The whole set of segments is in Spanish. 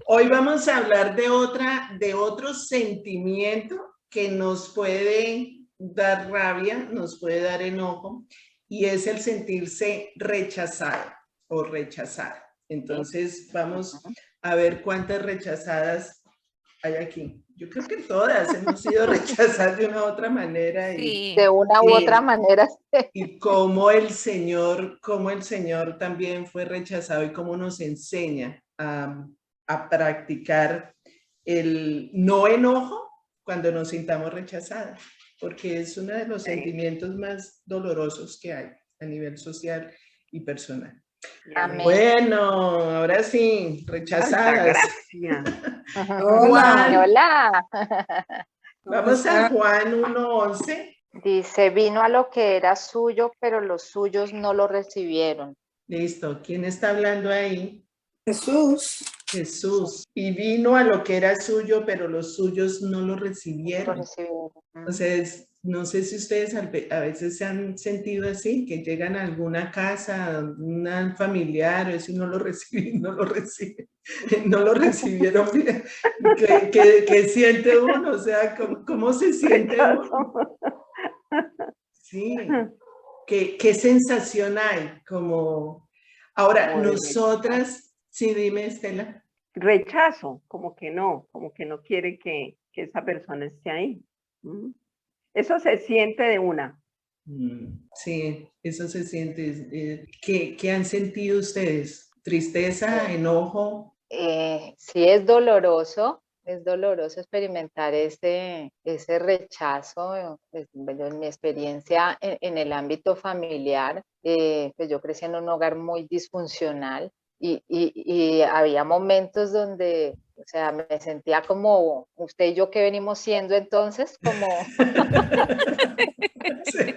Hoy vamos a hablar de otro sentimiento que nos puede dar rabia, nos puede dar enojo, y es el sentirse rechazado o rechazada. Entonces vamos a ver cuántas rechazadas hay aquí. Yo creo que todas hemos sido rechazadas de una u otra manera. Sí. De una u otra manera. Y cómo el Señor también fue rechazado y cómo nos enseña a practicar el no enojo cuando nos sintamos rechazadas, porque es uno de los sentimientos más dolorosos que hay a nivel social y personal. Amén. Bueno, ahora sí, rechazadas. Juan, hola. Vamos a Juan 1:11. Dice, vino a lo que era suyo, pero los suyos no lo recibieron. Listo. ¿Quién está hablando ahí? Jesús. Jesús. Y vino a lo que era suyo, pero los suyos no lo recibieron. O sea, no sé si ustedes a veces se han sentido así, que llegan a alguna casa, un familiar, o si no lo reciben, no lo recibieron. ¿Qué siente uno? O sea, ¿cómo se siente uno? Sí. ¿Qué sensación hay? Como ahora, nosotras, sí, dime, Estela. Rechazo, como que no quiere que esa persona esté ahí. Eso se siente de una. Sí, eso se siente. ¿Qué han sentido ustedes? ¿Tristeza, enojo? Sí, es doloroso experimentar ese rechazo. En mi experiencia en el ámbito familiar, pues yo crecí en un hogar muy disfuncional y había momentos donde, o sea, me sentía como usted y yo que venimos siendo entonces, como... Sí.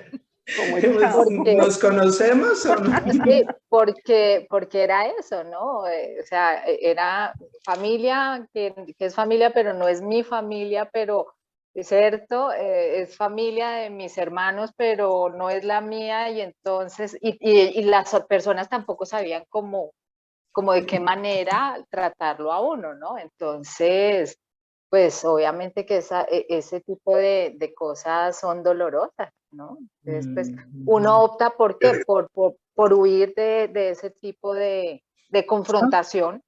Porque, ¿Nos conocemos o no? Sí, porque era eso, ¿no? O sea, era familia, que es familia, pero no es mi familia, pero es cierto, es familia de mis hermanos, pero no es la mía, y entonces, y las personas tampoco sabían cómo de qué manera tratarlo a uno, ¿no? Entonces, pues obviamente que ese tipo de cosas son dolorosas, ¿no? Entonces, pues uno opta ¿por qué? Por huir de ese tipo de confrontación,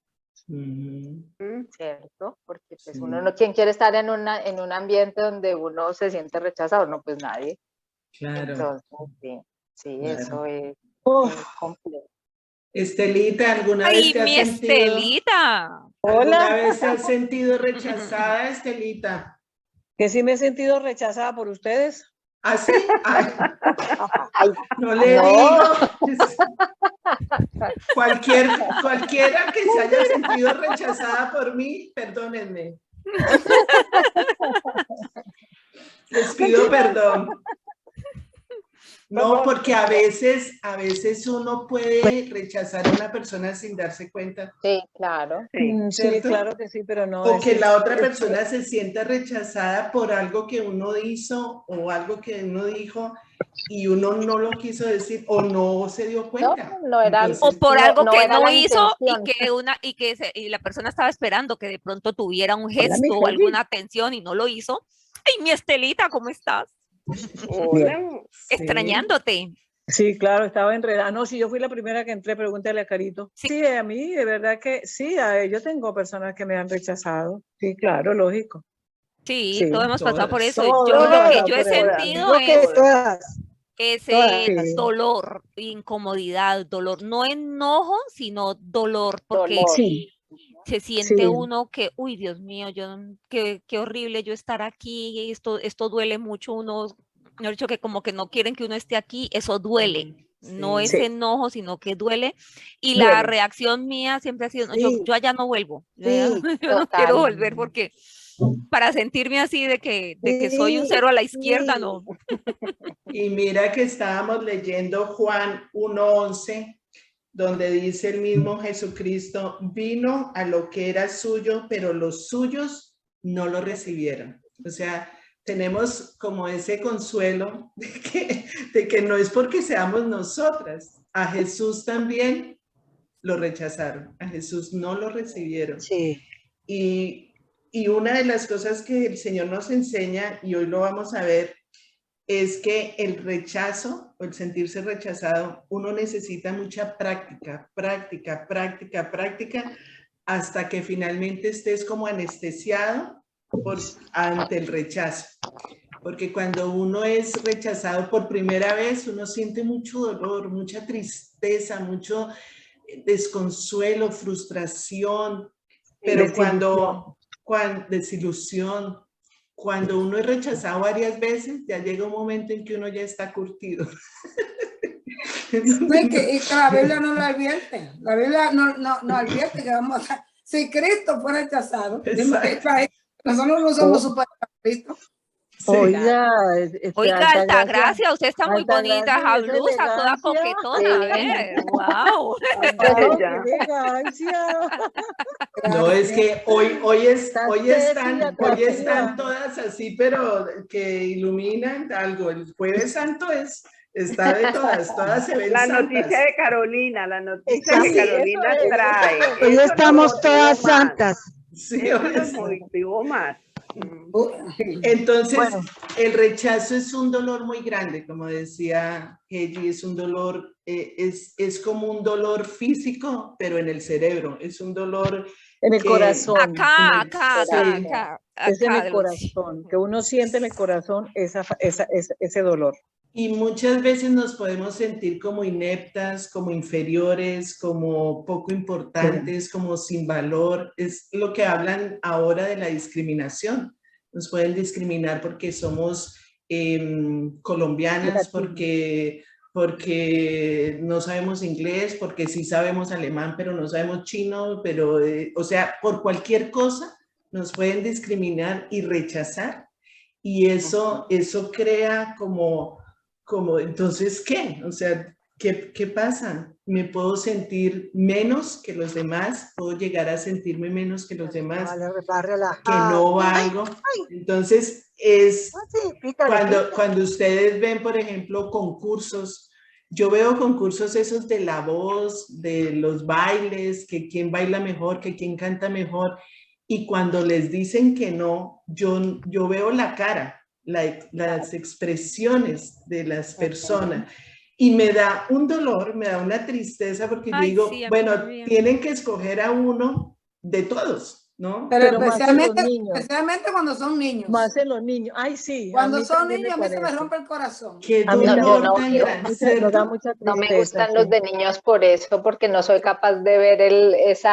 ¿cierto? Porque pues Sí. uno no, ¿quién quiere estar en un ambiente donde uno se siente rechazado? No, pues nadie. Claro. Entonces, sí, Claro. Eso es complejo. Estelita, ¿alguna vez te has sentido? Estelita! ¿Alguna vez te has sentido rechazada, Estelita? Que sí me he sentido rechazada por ustedes. ¿Ah, sí? Ay, no le digo. Cualquiera que se haya sentido rechazada por mí, perdónenme. Les pido perdón. No, porque a veces uno puede rechazar a una persona sin darse cuenta. Sí, claro. Sí, claro que sí, pero no. O que la otra persona se sienta rechazada por algo que uno hizo o algo que uno dijo y uno no lo quiso decir o no se dio cuenta. No era, entonces, o por algo que no hizo intención. y la persona estaba esperando que de pronto tuviera un gesto o alguna atención y no lo hizo. Ay, mi Estelita, ¿cómo estás? Hola. Extrañándote. Sí, claro, estaba enredada. No, sí, yo fui la primera que entré, pregúntale a Carito. Sí, a mí, de verdad que sí, yo tengo personas que me han rechazado. Sí, claro, lógico. Sí, todos hemos pasado por eso. Todas, Lo que yo he sentido es ese dolor, incomodidad, dolor, no enojo, sino dolor, porque se siente uno que, uy, Dios mío, qué horrible yo estar aquí, esto duele mucho, uno, mejor dicho, que como que no quieren que uno esté aquí, eso duele. No es enojo, sino que duele. Y la reacción mía siempre ha sido, no, yo allá no vuelvo. Yo no quiero volver porque para sentirme así de que soy un cero a la izquierda, no. Y mira que estábamos leyendo Juan 1:11, donde dice el mismo Jesucristo, vino a lo que era suyo, pero los suyos no lo recibieron. O sea, tenemos como ese consuelo de que no es porque seamos nosotras. A Jesús también lo rechazaron. A Jesús no lo recibieron. Sí. Y una de las cosas que el Señor nos enseña, y hoy lo vamos a ver, es que el rechazo o el sentirse rechazado, uno necesita mucha práctica, práctica, práctica, práctica, hasta que finalmente estés como anestesiado ante el rechazo. Porque cuando uno es rechazado por primera vez, uno siente mucho dolor, mucha tristeza, mucho desconsuelo, frustración, pero desilusión, cuando uno es rechazado varias veces, ya llega un momento en que uno ya está curtido. Y que la Biblia no lo advierte. La Biblia no advierte que vamos a... Si Cristo fue rechazado, nosotros no somos super Cristo. Sí. Oiga, Altagracia, usted está muy bonita, esa blusa, toda coquetona, wow. No, es que hoy están todas así, pero que iluminan algo. El Jueves Santo está de todas se ven la santas. Noticia de Carolina, la noticia que Carolina trae. Hoy estamos todas santas. Sí, hoy es motivo más. Entonces, bueno, el rechazo es un dolor muy grande, como decía Heidi, es un dolor, es como un dolor físico, pero en el cerebro, es un dolor en el corazón. Acá. Es en el corazón, que uno siente en el corazón ese dolor. Y muchas veces nos podemos sentir como ineptas, como inferiores, como poco importantes, como sin valor. Es lo que hablan ahora de la discriminación. Nos pueden discriminar porque somos colombianas, porque no sabemos inglés, porque sí sabemos alemán, pero no sabemos chino, pero, o sea, por cualquier cosa nos pueden discriminar y rechazar. Y eso crea como entonces, ¿qué? O sea, ¿qué pasa? ¿Me puedo sentir menos que los demás? ¿Puedo llegar a sentirme menos que los demás? ¿Que no valgo? Entonces, cuando ustedes ven, por ejemplo, concursos, yo veo concursos esos de la voz, de los bailes, que quién baila mejor, que quién canta mejor, y cuando les dicen que no, yo veo la cara, las expresiones de las personas y me da un dolor, me da una tristeza porque yo digo, sí, bueno, tienen que escoger a uno de todos, ¿no? Pero especialmente cuando son niños. Más en los niños, ay sí. Cuando son niños a mí se me rompe el corazón. Qué dolor tan grande. No me gustan los de niños por eso, porque no soy capaz de ver ese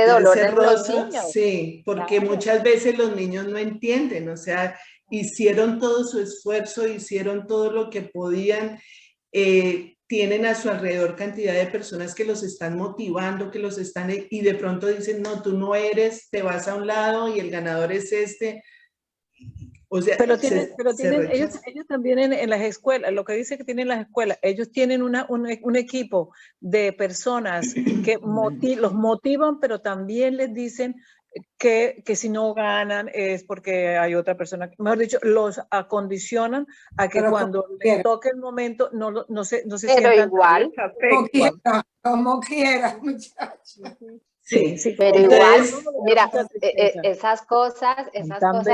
dolor en los niños. Sí, porque muchas veces los niños no entienden, o sea, hicieron todo su esfuerzo, hicieron todo lo que podían, tienen a su alrededor cantidad de personas que los están motivando, y de pronto dicen, no, tú no eres, te vas a un lado y el ganador es este. O sea, pero ellos también en las escuelas, lo que dice que tienen las escuelas, ellos tienen un equipo de personas que los motivan, pero también les dicen que si no ganan es porque hay otra persona, mejor dicho, los acondicionan a que cuando les toque el momento no se sientan igual, como quiera, muchachos. Sí, pero igual, mira, esas cosas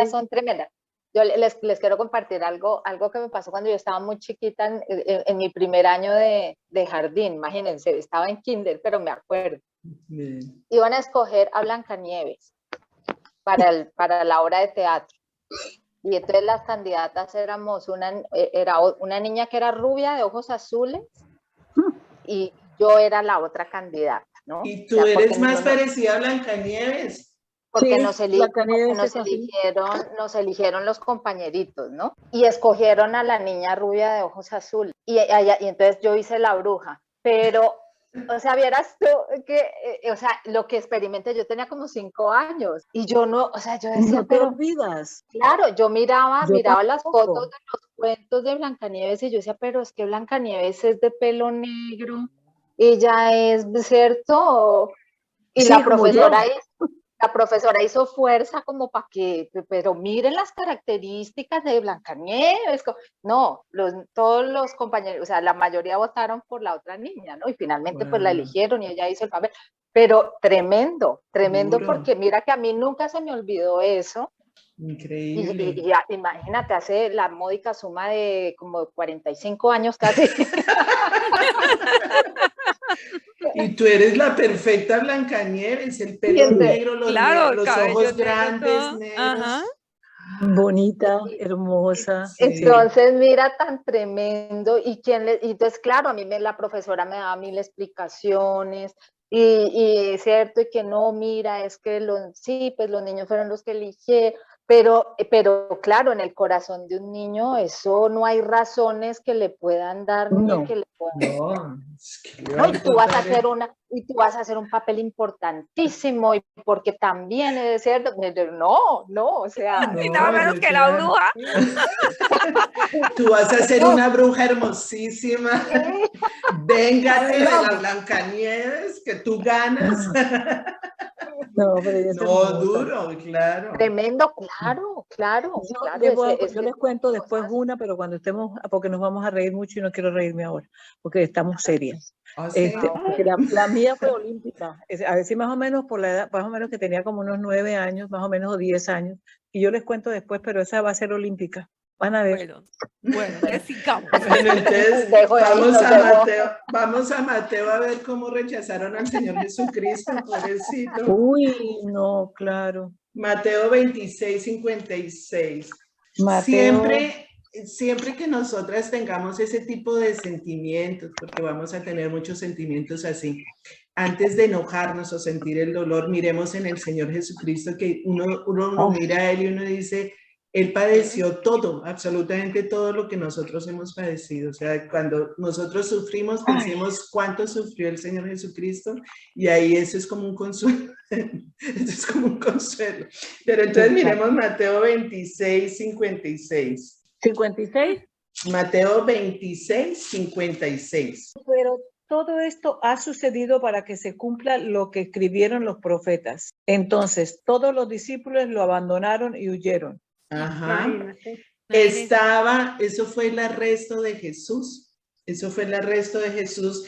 son tremendas. Yo les quiero compartir algo que me pasó cuando yo estaba muy chiquita en mi primer año de jardín. Imagínense, estaba en kinder, pero me acuerdo. Iban a escoger a Blancanieves para la obra de teatro. Y entonces las candidatas éramos era una niña que era rubia, de ojos azules, y yo era la otra candidata, ¿no? ¿Y tú eres más parecida a Blancanieves? Porque nos eligieron los compañeritos, ¿no? Y escogieron a la niña rubia de ojos azules. Y entonces yo hice la bruja. Pero, o sea, vieras tú que, lo que experimenté, yo tenía como 5 años. Y yo no, o sea, yo decía, no te olvidas. Claro, yo miraba las fotos de los cuentos de Blancanieves y yo decía, pero es que Blancanieves es de pelo negro. Ella es, ¿cierto? Y sí, la profesora la profesora hizo fuerza como para que, pero miren las características de Blancanieves. No, todos los compañeros, o sea, la mayoría votaron por la otra niña, ¿no? Y finalmente pues la eligieron y ella hizo el papel. Pero tremendo, tremendo, porque mira que a mí nunca se me olvidó eso. Increíble. Y imagínate, hace la módica suma de como 45 años casi. Y tú eres la perfecta Blancanieves, el pelo negro, los ojos grandes, negros. Ajá. Bonita, hermosa. Entonces, mira, tan tremendo. Y entonces, claro, a mí la profesora me daba 1000 explicaciones. Y es cierto, y que no, mira, es que sí, pues los niños fueron los que eligieron. Pero claro, en el corazón de un niño eso no hay razones que le puedan dar ni que le puedan. Y tú vas a hacer un papel importantísimo, y porque también es cierto, no, o sea, nada menos que la bruja. Tú vas a ser una bruja hermosísima. Véngate de la Blancanieves, que tú ganas. No, pero duro, claro. Tremendo, claro. Yo les cuento después una, pero cuando estemos, porque nos vamos a reír mucho y no quiero reírme ahora, porque estamos serias. Porque la mía fue olímpica, a ver si más o menos por la edad, más o menos que tenía como unos 9 años, más o menos, o 10 años, y yo les cuento después, pero esa va a ser olímpica. Van a ver. Bueno, que sigamos. Bueno, entonces vamos a Mateo a ver cómo rechazaron al Señor Jesucristo, pobrecito. Uy, no, claro. Mateo 26, 56. Siempre que nosotras tengamos ese tipo de sentimientos, porque vamos a tener muchos sentimientos así, antes de enojarnos o sentir el dolor, miremos en el Señor Jesucristo, que uno mira a Él y uno dice, Él padeció todo, absolutamente todo lo que nosotros hemos padecido. O sea, cuando nosotros sufrimos, pensemos cuánto sufrió el Señor Jesucristo, y ahí eso es como un consuelo. Eso es como un consuelo. Pero entonces miremos Mateo 26, 56. ¿56? Mateo 26, 56. Pero todo esto ha sucedido para que se cumpla lo que escribieron los profetas. Entonces, todos los discípulos lo abandonaron y huyeron. Ajá. Eso fue el arresto de Jesús. Eso fue el arresto de Jesús.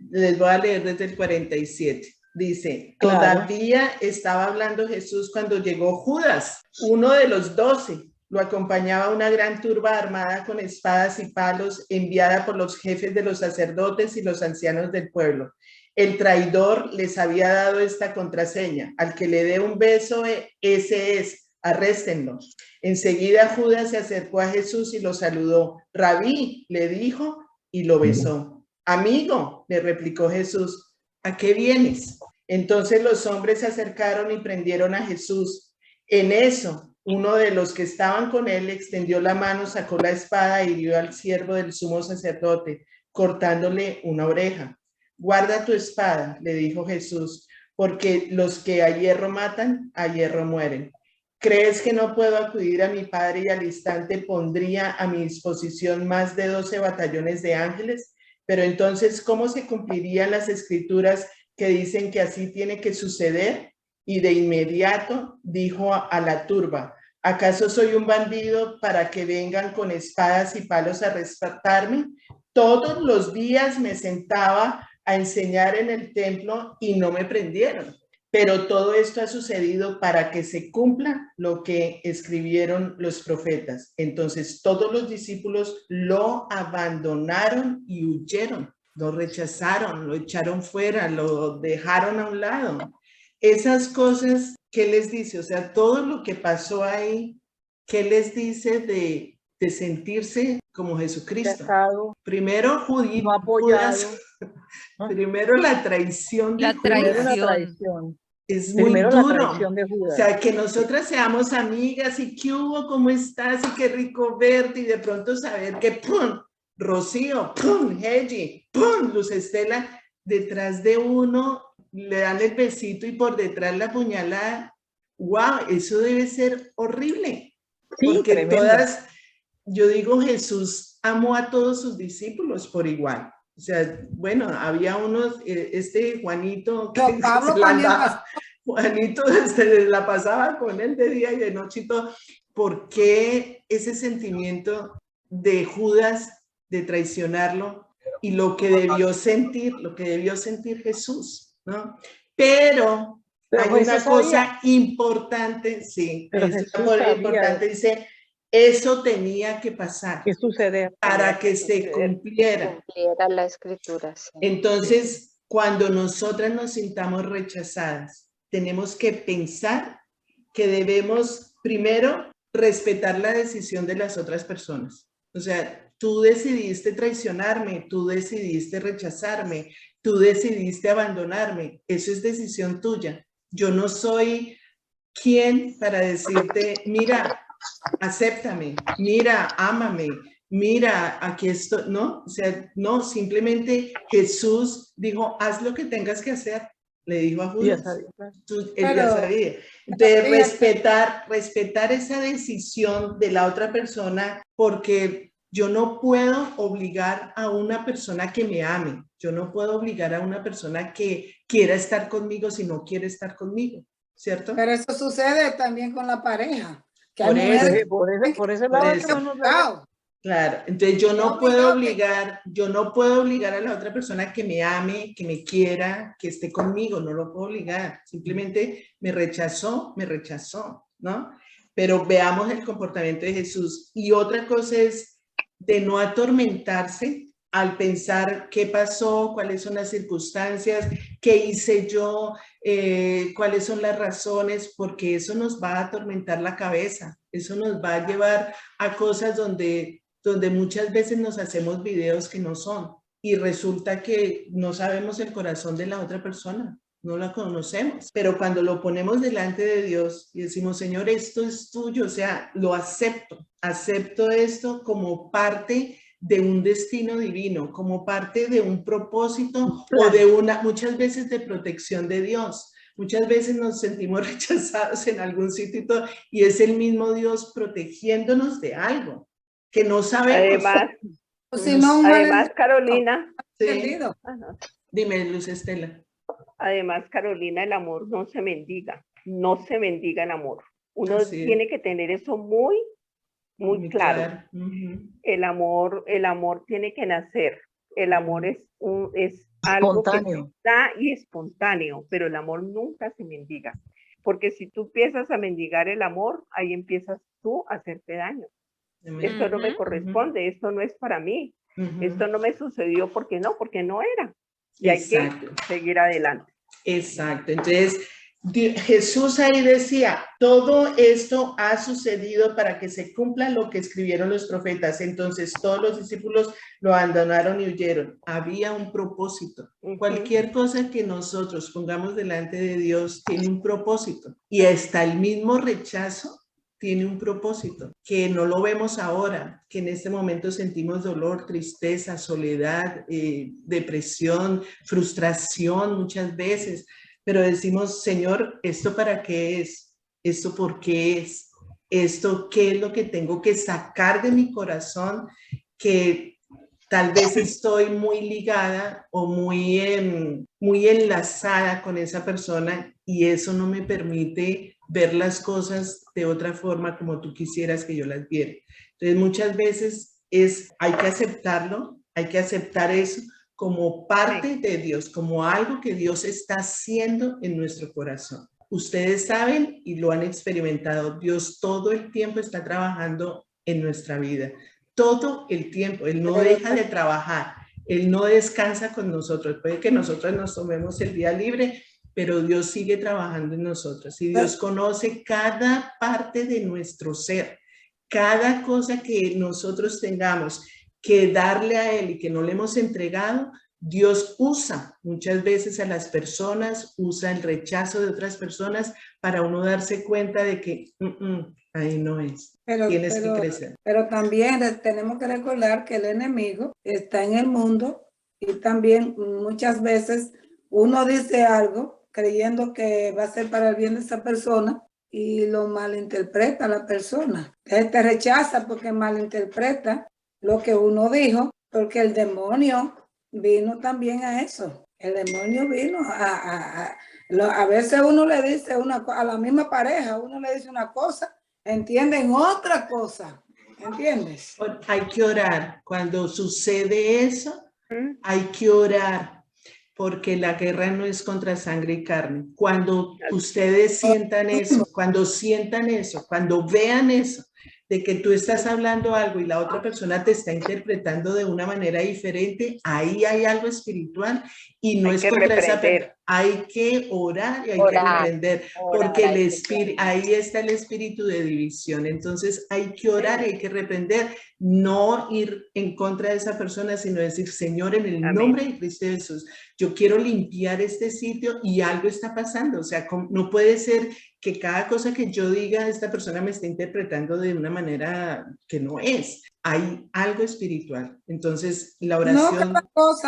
Les voy a leer desde el 47. Dice, todavía estaba hablando Jesús cuando llegó Judas, uno de los 12. Lo acompañaba una gran turba armada con espadas y palos, enviada por los jefes de los sacerdotes y los ancianos del pueblo. El traidor les había dado esta contraseña: al que le dé un beso, ese es, arréstenlo. Enseguida Judas se acercó a Jesús y lo saludó. Rabí, le dijo, y lo besó. Amigo, le replicó Jesús, ¿a qué vienes? Entonces los hombres se acercaron y prendieron a Jesús. En eso, uno de los que estaban con él extendió la mano, sacó la espada y hirió al siervo del sumo sacerdote, cortándole una oreja. Guarda tu espada, le dijo Jesús, porque los que a hierro matan, a hierro mueren. ¿Crees que no puedo acudir a mi Padre y al instante pondría a mi disposición más de 12 batallones de ángeles? Pero entonces, ¿cómo se cumplirían las escrituras que dicen que así tiene que suceder? Y de inmediato dijo a la turba, ¿acaso soy un bandido para que vengan con espadas y palos a rescatarme? Todos los días me sentaba a enseñar en el templo y no me prendieron. Pero todo esto ha sucedido para que se cumpla lo que escribieron los profetas. Entonces todos los discípulos lo abandonaron y huyeron, lo rechazaron, lo echaron fuera, lo dejaron a un lado. Esas cosas, ¿qué les dice? O sea, todo lo que pasó ahí, ¿qué les dice de sentirse como Jesucristo? Casado, primero Judas, primero la traición de traición. Es muy duro. O sea, que nosotras seamos amigas y ¿qué hubo? ¿Cómo estás? Y qué rico verte, y de pronto saber que ¡pum! Rocío, ¡pum! Heji, ¡pum! Luz Estela, detrás de uno le dan el besito y por detrás la puñalada. ¡Wow! Eso debe ser horrible. Sí, porque tremendo. Yo digo, Jesús amó a todos sus discípulos por igual. O sea, bueno, había unos, Juanito, que Juanito se la pasaba con él de día y de noche y todo. ¿Por qué ese sentimiento de Judas de traicionarlo y lo que debió sentir Jesús, ¿no? Pero hay una cosa importante, sí, es una importante, dice, eso tenía que pasar. ¿Qué sucede? Para que se cumpliera. Cumpliera la escritura, sí. Entonces, cuando nosotras nos sintamos rechazadas, tenemos que pensar que debemos primero respetar la decisión de las otras personas. O sea, tú decidiste traicionarme, tú decidiste rechazarme, tú decidiste abandonarme. Eso es decisión tuya. Yo no soy quien para decirte, mira, acéptame, mira, ámame, mira, aquí estoy, ¿no? O sea, no, simplemente Jesús dijo, haz lo que tengas que hacer, le dijo a Judas. Él ya sabía. Entonces, respetar esa decisión de la otra persona, porque yo no puedo obligar a una persona que me ame, yo no puedo obligar a una persona que quiera estar conmigo si no quiere estar conmigo, ¿cierto? Pero eso sucede también con la pareja. Por eso lado. Claro, entonces yo no puedo obligar a la otra persona que me ame, que me quiera, que esté conmigo, no lo puedo obligar, simplemente me rechazó, ¿no? Pero veamos el comportamiento de Jesús. Y otra cosa es de no atormentarse al pensar qué pasó, cuáles son las circunstancias, qué hice yo, cuáles son las razones, porque eso nos va a atormentar la cabeza, eso nos va a llevar a cosas donde muchas veces nos hacemos videos que no son y resulta que no sabemos el corazón de la otra persona, no la conocemos, pero cuando lo ponemos delante de Dios y decimos, Señor, esto es tuyo, o sea, lo acepto esto como parte de un destino divino, como parte de un propósito o de muchas veces de protección de Dios. Muchas veces nos sentimos rechazados en algún sitio y es el mismo Dios protegiéndonos de algo que no sabemos. Además, Carolina. Sí. Dime, Luz Estela. Además, Carolina, el amor no se mendiga el amor. Uno tiene que tener eso muy claro. El amor tiene que nacer. El amor es algo espontáneo. Que está y espontáneo, pero el amor nunca se mendiga. Porque si tú empiezas a mendigar el amor, ahí empiezas tú a hacerte daño. Esto no me corresponde, esto no es para mí, esto no me sucedió porque no era. Y hay que seguir adelante. Exacto. Entonces, Jesús ahí decía, todo esto ha sucedido para que se cumpla lo que escribieron los profetas. Entonces, todos los discípulos lo abandonaron y huyeron. Había un propósito. Cualquier cosa que nosotros pongamos delante de Dios tiene un propósito. Y hasta el mismo rechazo tiene un propósito, que no lo vemos ahora, que en este momento sentimos dolor, tristeza, soledad, depresión, frustración muchas veces, pero decimos, Señor, ¿esto para qué es? ¿Esto por qué es? ¿Esto qué es lo que tengo que sacar de mi corazón? Que tal vez estoy muy ligada o muy enlazada con esa persona y eso no me permite ver las cosas de otra forma como tú quisieras que yo las viera. Entonces muchas veces hay que aceptarlo, hay que aceptar eso como parte de Dios, como algo que Dios está haciendo en nuestro corazón. Ustedes saben y lo han experimentado, Dios todo el tiempo está trabajando en nuestra vida, todo el tiempo, Él no deja de trabajar, Él no descansa con nosotros, puede que nosotros nos tomemos el día libre, pero Dios sigue trabajando en nosotros y Dios conoce cada parte de nuestro ser, cada cosa que nosotros tengamos que darle a Él y que no le hemos entregado, Dios usa muchas veces a las personas, usa el rechazo de otras personas para uno darse cuenta de que ahí no es, tienes que crecer. Pero también tenemos que recordar que el enemigo está en el mundo y también muchas veces uno dice algo creyendo que va a ser para el bien de esa persona y lo malinterpreta la persona. Él te rechaza porque malinterpreta lo que uno dijo, porque el demonio vino también a eso. El demonio vino A veces uno le dice a la misma pareja, uno le dice una cosa, entienden otra cosa, ¿entiendes? Hay que orar. Cuando sucede eso, hay que orar, porque la guerra no es contra sangre y carne. Cuando ustedes sientan eso, cuando vean eso, de que tú estás hablando algo y la otra persona te está interpretando de una manera diferente, ahí hay algo espiritual y no es contra esa persona. Hay que orar y hay que reprender, porque el espíritu, ahí está el espíritu de división. Entonces hay que orar y hay que reprender, no ir en contra de esa persona, sino decir, Señor, en el nombre de Cristo Jesús, yo quiero limpiar este sitio y algo está pasando. O sea, no puede ser que cada cosa que yo diga, esta persona me está interpretando de una manera que no es. Hay algo espiritual. Entonces, la oración...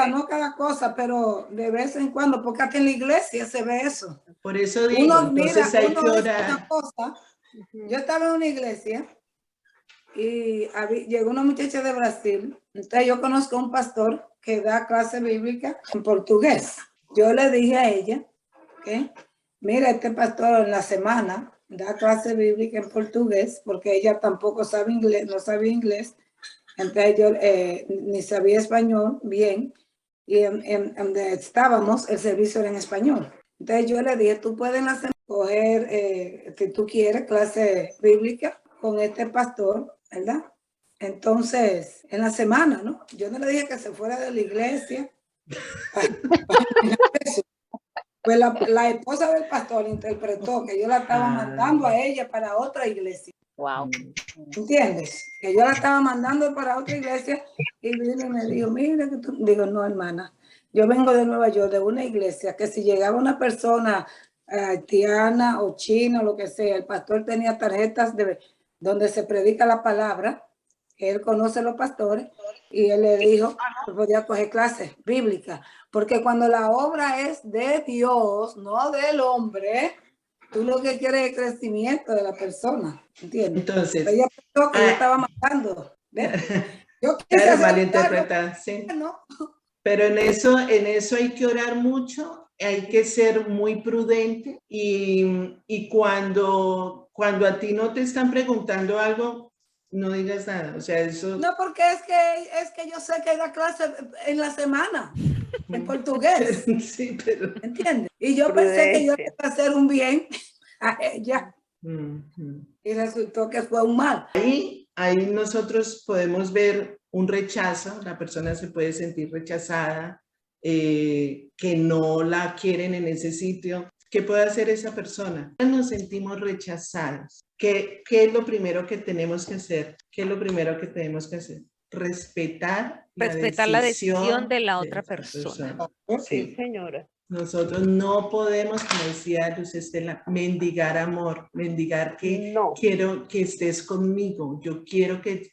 No cada cosa, pero de vez en cuando, porque aquí en la iglesia se ve eso. Por eso digo, entonces hay que orar. Una cosa, yo estaba en una iglesia y llegó una muchacha de Brasil. Entonces yo conozco a un pastor que da clase bíblica en portugués. Yo le dije a ella, ¿okay? Mira, este pastor en la semana da clase bíblica en portugués porque ella tampoco sabe inglés, no sabía inglés. Entonces yo ni sabía español bien y donde estábamos el servicio era en español. Entonces yo le dije, tú puedes coger, si tú quieres, clase bíblica con este pastor, ¿verdad? Entonces, en la semana, ¿no? Yo no le dije que se fuera de la iglesia. Pues la esposa del pastor interpretó que yo la estaba mandando a ella para otra iglesia. Wow. ¿Entiendes? Que yo la estaba mandando para otra iglesia y vino y me dijo, mira que tú... Digo, no, hermana, yo vengo de Nueva York, de una iglesia que si llegaba una persona haitiana o china o lo que sea, el pastor tenía tarjetas donde se predica la palabra, él conoce a los pastores y él le dijo que podía coger clases bíblicas, porque cuando la obra es de Dios, no del hombre, tú lo que quieres es el crecimiento de la persona, ¿entiendes? Entonces, ella pensó que yo estaba matando. Yo claro, malinterpretar, sí. No. Pero en eso hay que orar mucho, hay que ser muy prudente y cuando a ti no te están preguntando algo, no digas nada. O sea, eso... No, porque es que yo sé que hay la clase en la semana en portugués. Sí, pero... ¿Entiendes? Y yo pensé que yo iba a hacer un bien a ella. Y resultó que fue un mal. Ahí nosotros podemos ver un rechazo, la persona se puede sentir rechazada, que no la quieren en ese sitio. ¿Qué puede hacer esa persona? Nos sentimos rechazados. ¿Qué es lo primero que tenemos que hacer? ¿Qué es lo primero que tenemos que hacer? Respetar la decisión de la otra persona. Sí, señora. Nosotros no podemos, como decía Luz Estela, mendigar amor, mendigar que quiero que estés conmigo, yo quiero que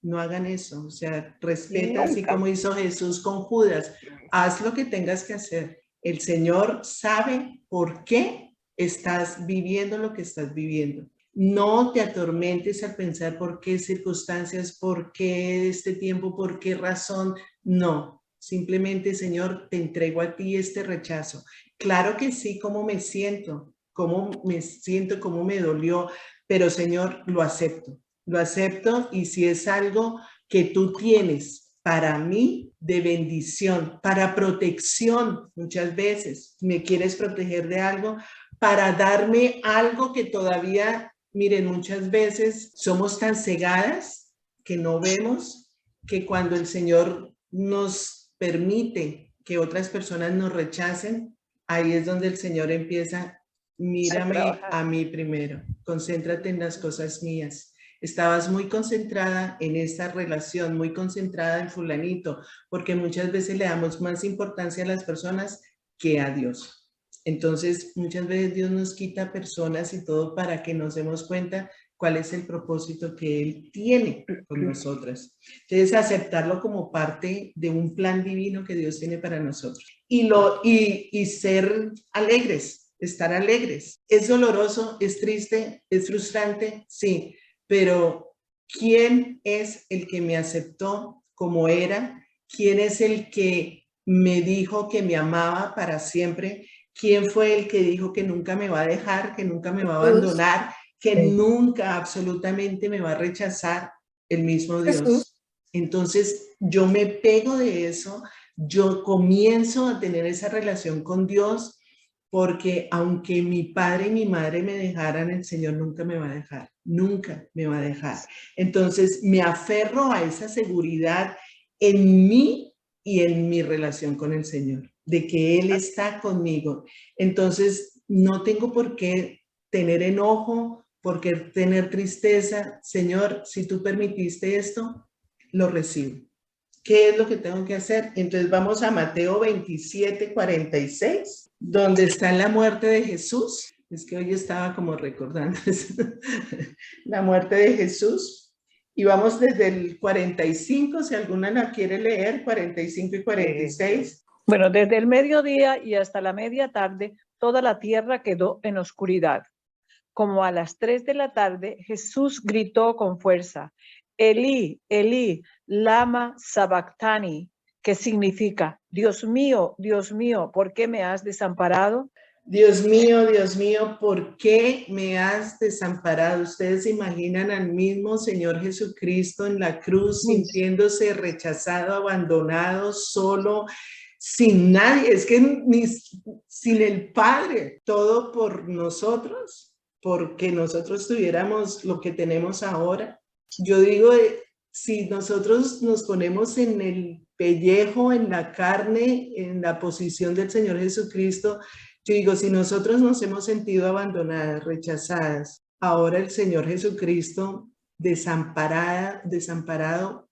no hagan eso, o sea, respeta, así como hizo Jesús con Judas, haz lo que tengas que hacer. El Señor sabe por qué estás viviendo lo que estás viviendo. No te atormentes al pensar por qué circunstancias, por qué este tiempo, por qué razón, no. Simplemente, Señor, te entrego a ti este rechazo. Claro que sí, cómo me siento, cómo me dolió, pero Señor, lo acepto y si es algo que tú tienes para mí de bendición, para protección, muchas veces me quieres proteger de algo, para darme algo que todavía, miren, muchas veces somos tan cegadas que no vemos que cuando el Señor nos permite que otras personas nos rechacen, ahí es donde el Señor empieza, mírame a mí primero, concéntrate en las cosas mías. Estabas muy concentrada en esta relación, muy concentrada en fulanito, porque muchas veces le damos más importancia a las personas que a Dios. Entonces, muchas veces Dios nos quita personas y todo para que nos demos cuenta cuál es el propósito que Él tiene con nosotras. Entonces, aceptarlo como parte de un plan divino que Dios tiene para nosotros. Y ser alegres, estar alegres. Es doloroso, es triste, es frustrante, sí, pero ¿quién es el que me aceptó como era? ¿Quién es el que me dijo que me amaba para siempre? ¿Quién fue el que dijo que nunca me va a dejar, que nunca me va a abandonar, que nunca absolutamente me va a rechazar? El mismo Dios. Entonces yo me pego de eso, yo comienzo a tener esa relación con Dios, porque aunque mi padre y mi madre me dejaran, el Señor nunca me va a dejar, nunca me va a dejar. Entonces me aferro a esa seguridad en mí y en mi relación con el Señor, de que Él está conmigo. Entonces no tengo por qué tener enojo, por qué tener tristeza. Señor, si tú permitiste esto, lo recibo. ¿Qué es lo que tengo que hacer? Entonces vamos a Mateo 27, 46, donde está la muerte de Jesús. Es que hoy estaba como recordando la muerte de Jesús. Y vamos desde el 45, si alguna la quiere leer, 45 y 46. Bueno, desde el mediodía y hasta la media tarde, toda la tierra quedó en oscuridad. Como a las 3 de la tarde, Jesús gritó con fuerza, Elí, Elí, lama sabactani, que significa, Dios mío, ¿por qué me has desamparado? Dios mío, ¿por qué me has desamparado? Ustedes se imaginan al mismo Señor Jesucristo en la cruz, sintiéndose rechazado, abandonado, solo, sin nadie, es que ni sin el Padre, todo por nosotros, porque nosotros tuviéramos lo que tenemos ahora. Yo digo, si nosotros nos ponemos en el pellejo, en la carne, en la posición del Señor Jesucristo, yo digo, si nosotros nos hemos sentido abandonadas, rechazadas, ahora el Señor Jesucristo desamparado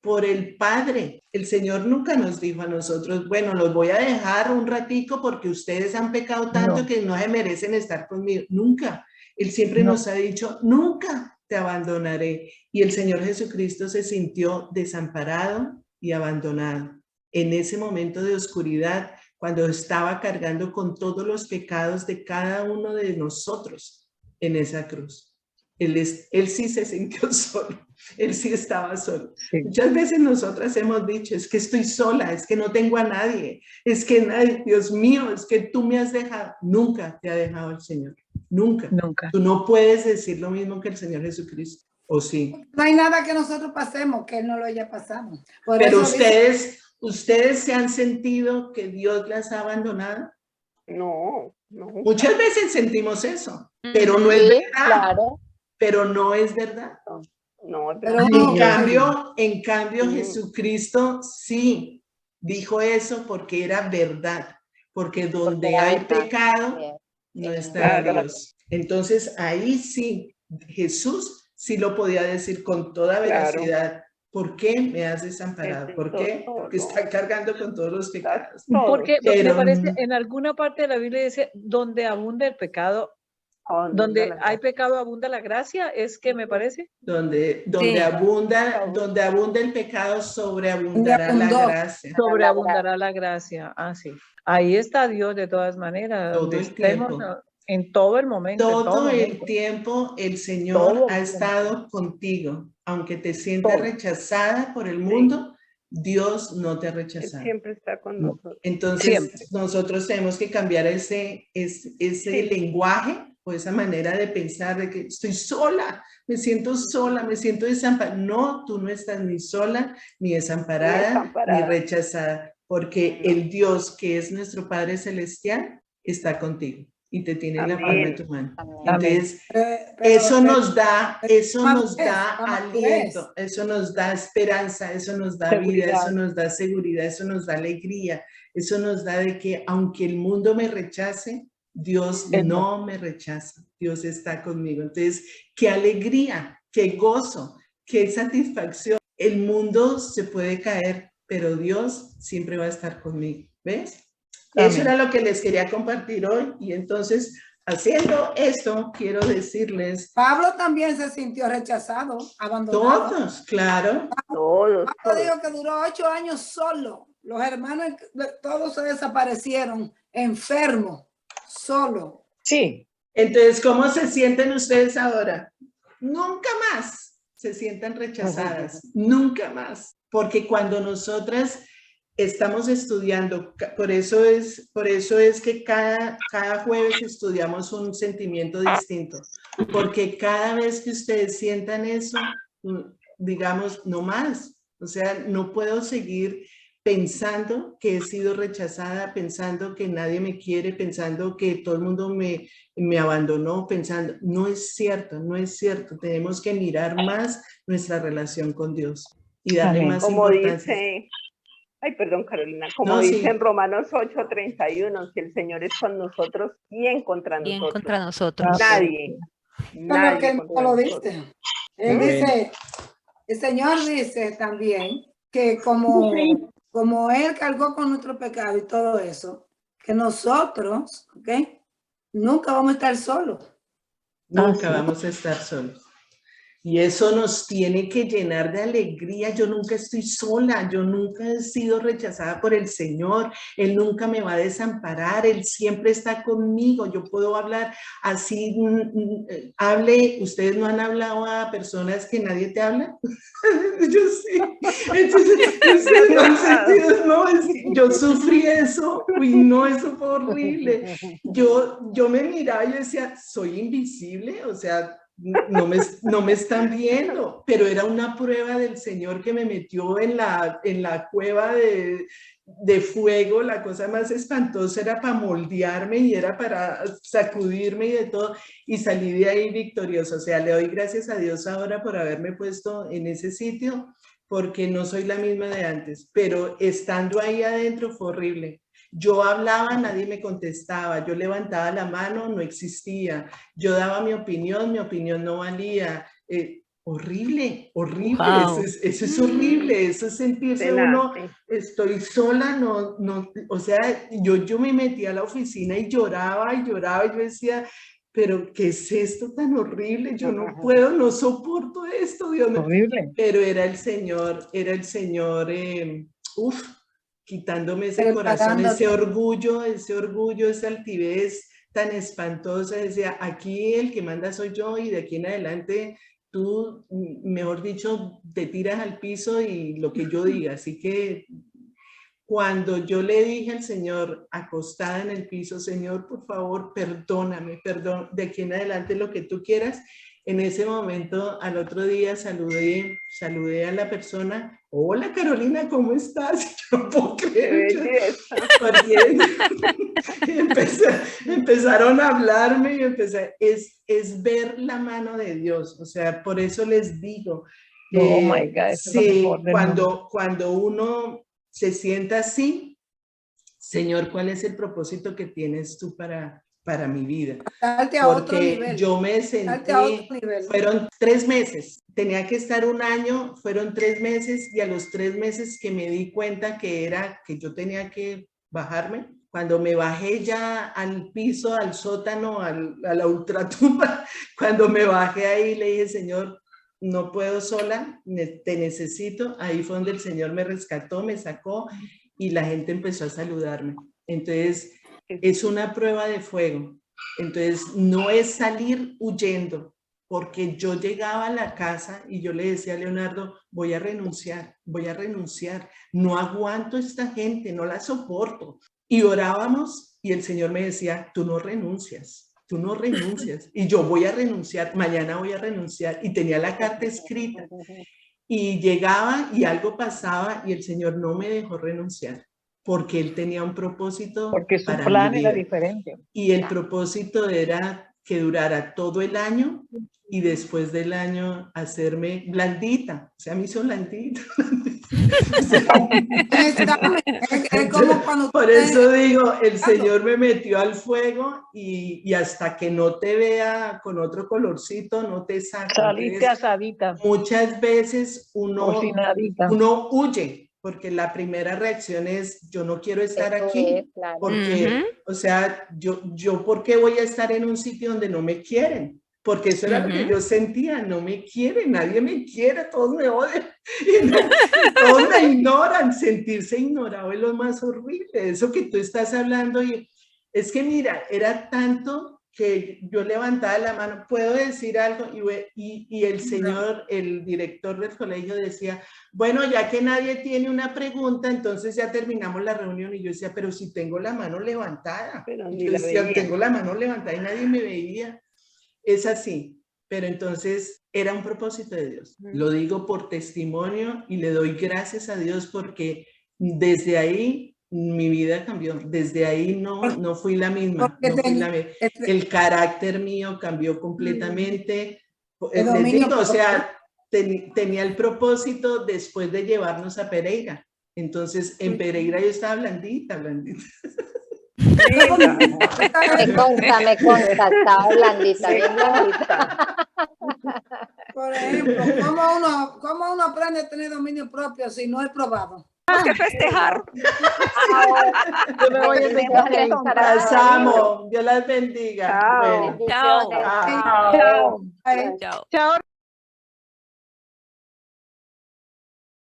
por el Padre. El Señor nunca nos dijo a nosotros, bueno, los voy a dejar un ratico porque ustedes han pecado tanto que no se merecen estar conmigo. Nunca. Él siempre nos ha dicho, nunca te abandonaré. Y el Señor Jesucristo se sintió desamparado y abandonado. En ese momento de oscuridad, cuando estaba cargando con todos los pecados de cada uno de nosotros en esa cruz. Él sí se sintió solo, él sí estaba solo. Sí. Muchas veces nosotras hemos dicho, es que estoy sola, es que no tengo a nadie, es que nadie, Dios mío, es que tú me has dejado. Nunca te ha dejado el Señor, nunca. Nunca. Tú no puedes decir lo mismo que el Señor Jesucristo, ¿o sí? No hay nada que nosotros pasemos que Él no lo haya pasado. Pero ¿ustedes se han sentido que Dios las ha abandonado? No. Muchas veces sentimos eso, pero no es verdad. Claro. Pero no es verdad. No, pero en cambio Jesucristo sí dijo eso porque era verdad, porque donde hay pecado no está Dios. Entonces ahí sí, Jesús sí lo podía decir con toda veracidad. ¿Por qué me has desamparado? ¿Por qué? Porque está cargando con todos los pecados. Porque me parece, en alguna parte de la Biblia dice, donde abunda el pecado, donde hay pecado abunda la gracia, es que me parece. Donde abunda el pecado, sobreabundará la gracia. Sobreabundará la gracia. Ah, sí. Ahí está Dios de todas maneras. Todo el tiempo. En todo el momento. Todo el tiempo el Señor ha estado contigo. Aunque te sientas rechazada por el mundo, Dios no te ha rechazado. Él siempre está con nosotros. Entonces, nosotros tenemos que cambiar ese lenguaje o esa manera de pensar de que estoy sola, me siento desamparada. No, tú no estás ni sola, ni desamparada, ni rechazada, porque el Dios que es nuestro Padre Celestial está contigo y te tiene en la palma de tu mano. Entonces, eso nos da aliento, eso nos da esperanza, eso nos da vida, eso nos da seguridad, eso nos da alegría, eso nos da de que aunque el mundo me rechace, Dios no me rechaza, Dios está conmigo. Entonces, qué alegría, qué gozo, qué satisfacción. El mundo se puede caer, pero Dios siempre va a estar conmigo, ¿ves? Amén. Eso era lo que les quería compartir hoy. Y entonces, haciendo esto, quiero decirles... Pablo también se sintió rechazado, abandonado. Todos, claro. Pablo dijo que duró 8 años solo. Los hermanos todos se desaparecieron, enfermos. Solo. Sí. Entonces, ¿cómo se sienten ustedes ahora? Nunca más se sientan rechazadas, nunca más. Porque cuando nosotras estamos estudiando, por eso es que cada jueves estudiamos un sentimiento distinto, porque cada vez que ustedes sientan eso, digamos, no más, o sea, no puedo seguir pensando que he sido rechazada, pensando que nadie me quiere, pensando que todo el mundo me abandonó, pensando, no es cierto, no es cierto, tenemos que mirar más nuestra relación con Dios y darle más importancia. Ay, perdón, Carolina, como dice en Romanos 8:31, si el Señor es con nosotros, ¿quién contra nosotros? ¿Quién contra nosotros? Nadie. Nadie que no lo dice. Él dice, el Señor dice también que como Él cargó con nuestro pecado y todo eso, que nosotros, ¿ok? Nunca vamos a estar solos. Nunca vamos a estar solos. Y eso nos tiene que llenar de alegría. Yo nunca estoy sola, yo nunca he sido rechazada por el Señor. Él nunca me va a desamparar, Él siempre está conmigo. Yo puedo hablar así, ustedes no han hablado a personas que nadie te habla. Yo sí. Entonces, yo sufrí eso. Uy, no, eso fue horrible. Yo me miraba y yo decía, soy invisible, o sea, no me están viendo, pero era una prueba del Señor que me metió en la cueva de fuego. La cosa más espantosa era para moldearme y era para sacudirme y de todo, y salí de ahí victoriosa. O sea, le doy gracias a Dios ahora por haberme puesto en ese sitio, porque no soy la misma de antes, pero estando ahí adentro fue horrible. Yo hablaba, nadie me contestaba, yo levantaba la mano, no existía, yo daba mi opinión no valía. Horrible, horrible, wow. Eso es horrible, eso es sentirse uno, estoy sola, o sea, yo me metía a la oficina y lloraba, y yo decía, pero ¿qué es esto tan horrible? Yo no puedo, no soporto esto, Dios mío. Horrible. Pero era el Señor, quitándome ese corazón, ese orgullo, esa altivez tan espantosa. Decía, aquí el que manda soy yo y de aquí en adelante tú, mejor dicho, te tiras al piso y lo que yo diga. Así que cuando yo le dije al Señor, acostada en el piso, Señor, por favor, perdóname, de aquí en adelante lo que tú quieras. En ese momento, al otro día, saludé a la persona. Hola, Carolina, ¿cómo estás? Yo no puedo creer. Empezaron a hablarme y es ver la mano de Dios. O sea, por eso les digo. Oh my God. Sí, cuando uno se sienta así, Señor, ¿cuál es el propósito que tienes tú para mi vida? Porque yo me sentí, fueron 3 meses, tenía que estar 1 año, fueron 3 meses, y a los 3 meses que me di cuenta que yo tenía que bajarme, cuando me bajé ya al piso, al sótano, a la ultratumba, cuando me bajé ahí le dije, Señor, no puedo sola, te necesito. Ahí fue donde el Señor me rescató, me sacó, y la gente empezó a saludarme. Entonces, es una prueba de fuego. Entonces, no es salir huyendo, porque yo llegaba a la casa y yo le decía a Leonardo, voy a renunciar, no aguanto esta gente, no la soporto. Y orábamos y el Señor me decía, tú no renuncias. Y yo voy a renunciar, mañana voy a renunciar. Y tenía la carta escrita. Y llegaba y algo pasaba y el Señor no me dejó renunciar, porque Él tenía un propósito. Porque su plan era diferente. Y el propósito era que durara todo el año y después del año hacerme blandita. O sea, me hizo blandita. Por eso digo, el Señor me metió al fuego y hasta que no te vea con otro colorcito, no te saca. Saliste asadita. Muchas veces uno huye, porque la primera reacción es, yo no quiero estar aquí, claro. Porque, o sea, yo ¿por qué voy a estar en un sitio donde no me quieren? Porque eso era lo que yo sentía, no me quieren, nadie me quiere, todos me odian, todos me ignoran. Sentirse ignorado es lo más horrible, eso que tú estás hablando. Y es que mira, era tanto que yo levantaba la mano, ¿puedo decir algo? Y el señor, el director del colegio decía, bueno, ya que nadie tiene una pregunta, entonces ya terminamos la reunión. Y yo decía, pero si tengo la mano levantada. Yo decía, tengo la mano levantada y nadie me veía. Es así, pero entonces era un propósito de Dios. Lo digo por testimonio y le doy gracias a Dios porque desde ahí mi vida cambió. Desde ahí no fui la misma. El carácter mío cambió completamente. Les digo, o sea, tenía el propósito después de llevarnos a Pereira. Entonces, en Pereira yo estaba blandita. Me consta, estaba blandita, bien blandita. Por ejemplo, ¿cómo uno aprende a tener dominio propio si no es probado? Tenemos que festejar. Yo me voy a Pasamos. Dios las bendiga. Chao. Bueno. Chao. Chao. Chao. Chao.